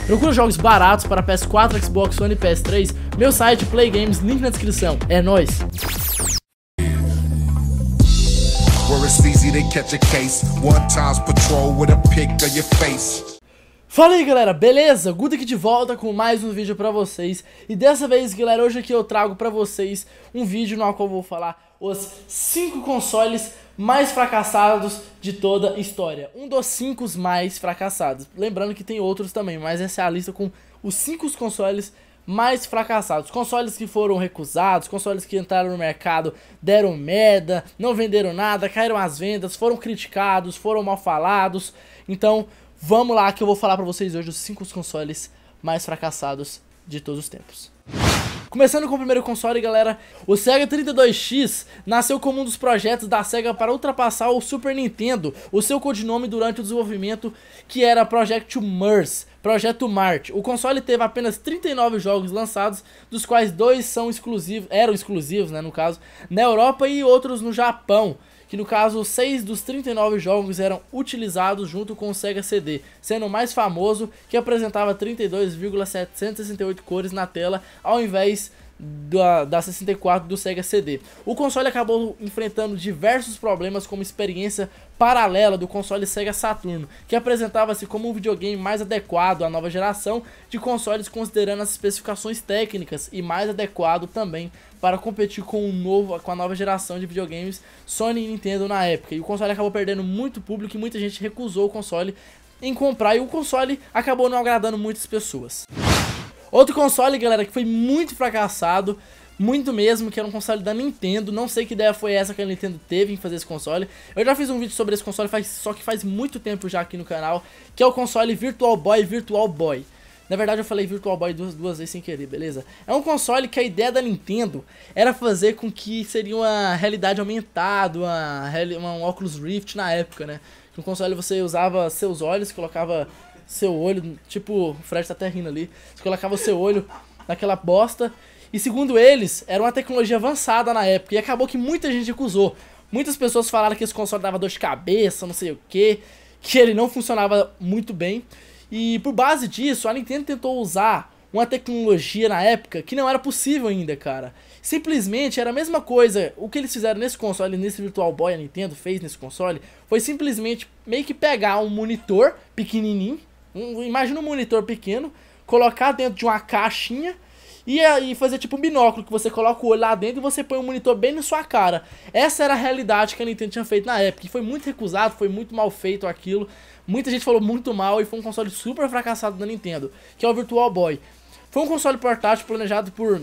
Procura jogos baratos para PS4, Xbox One e PS3. Meu site Play Games, link na descrição. É nóis! Fala aí galera, beleza? Guto aqui de volta com mais um vídeo pra vocês. E dessa vez galera, hoje aqui eu trago pra vocês um vídeo no qual eu vou falar os 5 consoles mais fracassados de toda a história. Um dos 5 mais fracassados. Lembrando que tem outros também, mas essa é a lista com os 5 consoles mais fracassados. Consoles que foram recusados, consoles que entraram no mercado, deram merda, não venderam nada, caíram as vendas, foram criticados, foram mal falados. Então vamos lá que eu vou falar pra vocês hoje os 5 consoles mais fracassados de todos os tempos. Começando com o primeiro console, galera, o Sega 32X nasceu como um dos projetos da Sega para ultrapassar o Super Nintendo, o seu codinome durante o desenvolvimento, que era Projeto Mart. O console teve apenas 39 jogos lançados, dos quais 2 eram exclusivos, né, no caso, na Europa e outros no Japão, que no caso 6 dos 39 jogos eram utilizados junto com o Sega CD, sendo o mais famoso, que apresentava 32,768 cores na tela, ao invés da 64 do Sega CD. O console acabou enfrentando diversos problemas, como experiência paralela do console Sega Saturn, que apresentava-se como um videogame mais adequado à nova geração de consoles, considerando as especificações técnicas, e mais adequado também para competir com a nova geração de videogames Sony e Nintendo na época. E o console acabou perdendo muito público e muita gente recusou o console em comprar, e o console acabou não agradando muitas pessoas. Outro console, galera, que foi muito fracassado, muito mesmo, que era um console da Nintendo. Não sei que ideia foi essa que a Nintendo teve em fazer esse console. Eu já fiz um vídeo sobre esse console, só que faz muito tempo já aqui no canal, que é o console Virtual Boy. Na verdade eu falei Virtual Boy duas vezes sem querer, beleza? É um console que a ideia da Nintendo era fazer com que seria uma realidade aumentada, um Oculus Rift na época, né? No console você usava seus olhos, colocava seu olho, tipo o Fred tá até rindo ali, você colocava o seu olho naquela bosta, e segundo eles, era uma tecnologia avançada na época, e acabou que muita gente recusou. Muitas pessoas falaram que esse console dava dor de cabeça, não sei o que ele não funcionava muito bem, e por base disso, a Nintendo tentou usar uma tecnologia na época que não era possível ainda, cara. Simplesmente era a mesma coisa. O que eles fizeram nesse console, nesse Virtual Boy, a Nintendo fez nesse console, foi simplesmente meio que pegar um monitor pequenininho, imagina um monitor pequeno, colocar dentro de uma caixinha e fazer tipo um binóculo, que você coloca o olho lá dentro e você põe um monitor bem na sua cara. Essa era a realidade que a Nintendo tinha feito na época, e foi muito recusado, foi muito mal feito aquilo. Muita gente falou muito mal, e foi um console super fracassado da Nintendo, que é o Virtual Boy. Foi um console portátil planejado por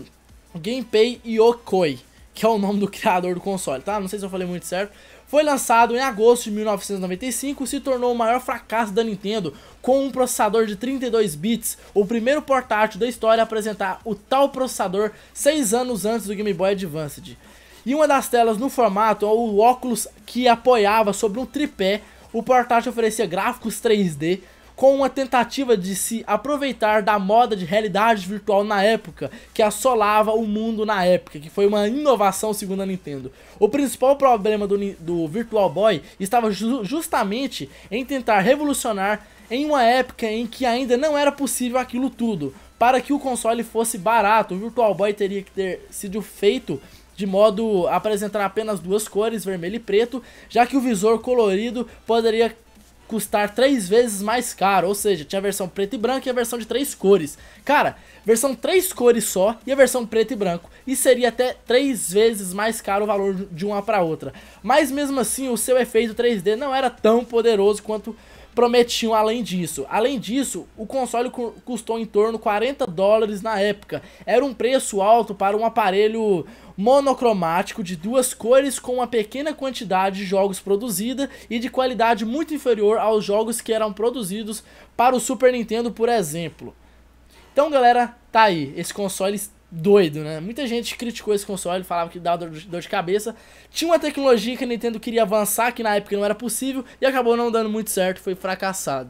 Gunpei Yokoi, que é o nome do criador do console, tá? Não sei se eu falei muito certo. Foi lançado em agosto de 1995 e se tornou o maior fracasso da Nintendo, com um processador de 32 bits, o primeiro portátil da história a apresentar o tal processador 6 anos antes do Game Boy Advance. E uma das telas no formato, o óculos que apoiava sobre um tripé, o portátil oferecia gráficos 3D, com uma tentativa de se aproveitar da moda de realidade virtual na época, que assolava o mundo na época, que foi uma inovação segundo a Nintendo. O principal problema do Virtual Boy estava justamente em tentar revolucionar em uma época em que ainda não era possível aquilo tudo. Para que o console fosse barato, o Virtual Boy teria que ter sido feito de modo a apresentar apenas 2 cores, vermelho e preto, já que o visor colorido poderia custar 3 vezes mais caro, ou seja, tinha a versão preto e branco e a versão de 3 cores. Cara, versão 3 cores só e a versão preto e branco, e seria até 3 vezes mais caro o valor de uma para outra. Mas mesmo assim, o seu efeito 3D não era tão poderoso quanto prometiam. Além disso, o console custou em torno de $40 na época. Era um preço alto para um aparelho monocromático de 2 cores, com uma pequena quantidade de jogos produzida e de qualidade muito inferior aos jogos que eram produzidos para o Super Nintendo, por exemplo. Então galera, tá aí, esse console doido, né? Muita gente criticou esse console, falava que dava dor de cabeça. Tinha uma tecnologia que a Nintendo queria avançar, que na época não era possível, e acabou não dando muito certo, foi fracassado.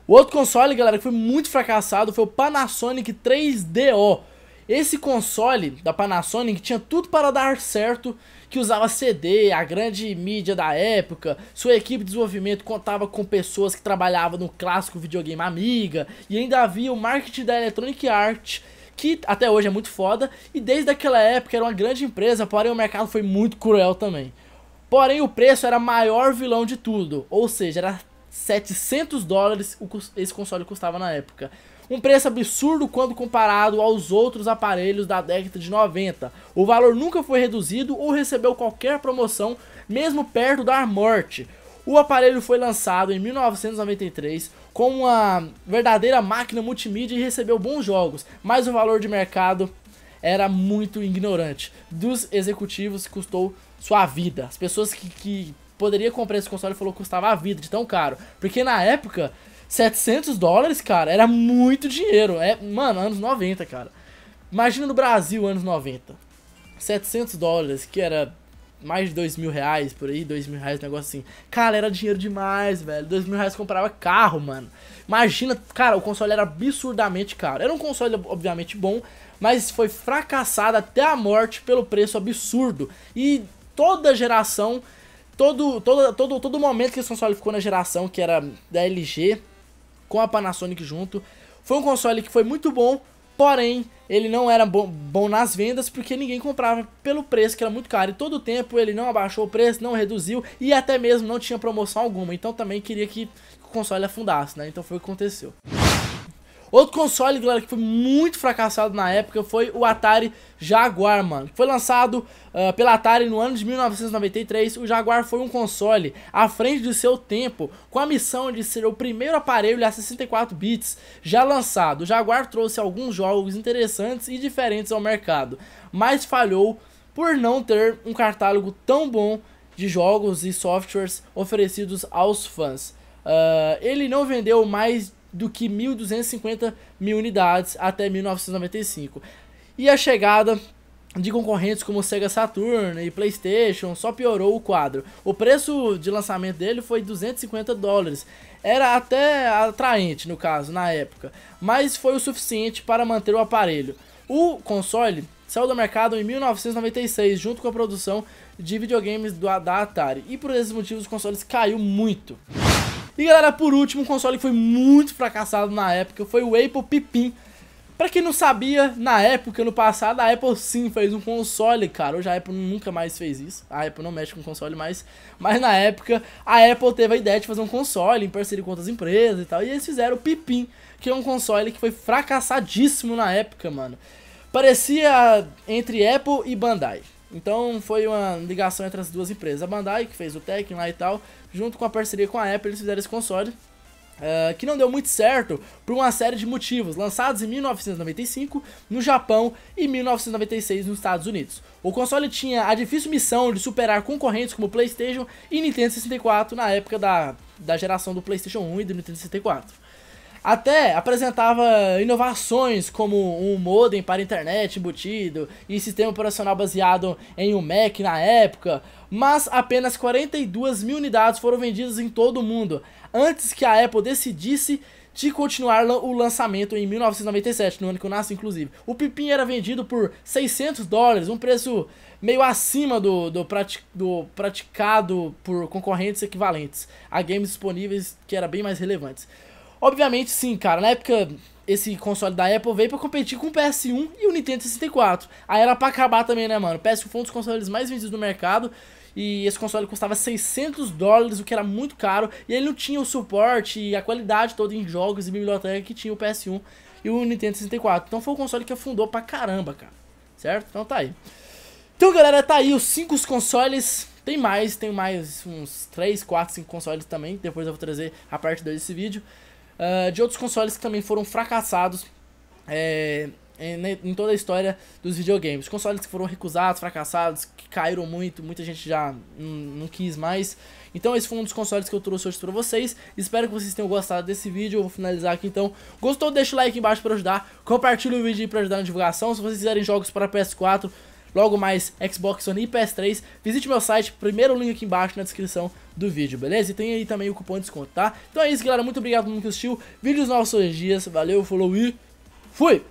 O outro console, galera, que foi muito fracassado foi o Panasonic 3DO. Esse console da Panasonic tinha tudo para dar certo que usava CD, a grande mídia da época. Sua equipe de desenvolvimento contava com pessoas que trabalhavam no clássico videogame Amiga, e ainda havia o marketing da Electronic Arts, que até hoje é muito foda, e desde aquela época era uma grande empresa, porém o mercado foi muito cruel também. Porém o preço era o maior vilão de tudo, ou seja, era $700 esse console custava na época. Um preço absurdo quando comparado aos outros aparelhos da década de 90. O valor nunca foi reduzido ou recebeu qualquer promoção, mesmo perto da morte. O aparelho foi lançado em 1993 como uma verdadeira máquina multimídia e recebeu bons jogos, mas o valor de mercado era muito ignorante. Dos executivos custou sua vida. As pessoas que poderiam comprar esse console falou que custava a vida de tão caro, porque na época $700, cara, era muito dinheiro. Mano, anos 90, cara. Imagina no Brasil, anos 90. $700, que era mais de R$2.000 por aí, R$2.000, um negócio assim. Cara, era dinheiro demais, velho. R$2.000 comprava carro, mano. Imagina, cara, o console era absurdamente caro. Era um console, obviamente, bom, mas foi fracassado até a morte pelo preço absurdo. E toda geração, todo momento que esse console ficou na geração, que era da LG, com a Panasonic junto, foi um console que foi muito bom, porém ele não era bom nas vendas porque ninguém comprava pelo preço que era muito caro, e todo o tempo ele não abaixou o preço, não reduziu e até mesmo não tinha promoção alguma, então também queria que o console afundasse, né? Então foi o que aconteceu. Outro console, galera, que foi muito fracassado na época foi o Atari Jaguar, mano. Foi lançado pela Atari no ano de 1993. O Jaguar foi um console à frente do seu tempo, com a missão de ser o primeiro aparelho a 64 bits já lançado. O Jaguar trouxe alguns jogos interessantes e diferentes ao mercado, mas falhou por não ter um catálogo tão bom de jogos e softwares oferecidos aos fãs. Ele não vendeu mais do que 1.250 unidades até 1995. E a chegada de concorrentes como Sega Saturn e PlayStation só piorou o quadro. O preço de lançamento dele foi $250. Era até atraente, no caso, na época, mas foi o suficiente para manter o aparelho. O console saiu do mercado em 1996, junto com a produção de videogames da Atari, e por esses motivos o console caiu muito. E galera, por último, um console que foi muito fracassado na época foi o Apple Pippin. Pra quem não sabia, na época, no passado, a Apple sim fez um console, cara. Hoje a Apple nunca mais fez isso. A Apple não mexe com console mais. Mas na época, a Apple teve a ideia de fazer um console em parceria com outras empresas e tal. E eles fizeram o Pippin, que é um console que foi fracassadíssimo na época, mano. Parecia entre Apple e Bandai. Então foi uma ligação entre as duas empresas. A Bandai, que fez o Tekken lá e tal, junto com a parceria com a Apple, eles fizeram esse console. Que não deu muito certo por uma série de motivos, lançados em 1995 no Japão e 1996 nos Estados Unidos. O console tinha a difícil missão de superar concorrentes como PlayStation e Nintendo 64 na época da geração do PlayStation 1 e do Nintendo 64. Até apresentava inovações como um modem para internet embutido e sistema operacional baseado em um Mac na época, mas apenas 42.000 unidades foram vendidas em todo o mundo, antes que a Apple decidisse de continuar o lançamento em 1997, no ano que eu nasci inclusive. O Pippin era vendido por $600, um preço meio acima do praticado por concorrentes equivalentes a games disponíveis que eram bem mais relevantes. Obviamente sim, cara, na época esse console da Apple veio pra competir com o PS1 e o Nintendo 64. Aí era pra acabar também, né, mano? O PS1 foi um dos consoles mais vendidos no mercado e esse console custava $600, o que era muito caro, e ele não tinha o suporte e a qualidade toda em jogos e biblioteca que tinha o PS1 e o Nintendo 64. Então foi um console que afundou pra caramba, cara, certo? Então tá aí. Então, galera, tá aí os 5 consoles. Tem mais uns 3, 4, 5 consoles também. Depois eu vou trazer a parte 2 desse vídeo. De outros consoles que também foram fracassados em toda a história dos videogames. Consoles que foram recusados, fracassados, que caíram muito, muita gente já não quis mais. Então esse foi um dos consoles que eu trouxe hoje pra vocês. Espero que vocês tenham gostado desse vídeo. Eu vou finalizar aqui então. Gostou? Deixa o like embaixo pra ajudar. Compartilha o vídeo aí pra ajudar na divulgação. Se vocês quiserem jogos para PS4, logo mais Xbox One e PS3, visite meu site, primeiro link aqui embaixo na descrição do vídeo, beleza? E tem aí também o cupom de desconto, tá? Então é isso, galera, muito obrigado por todo mundo que assistiu, vídeos novos todos os dias, valeu, falou e fui!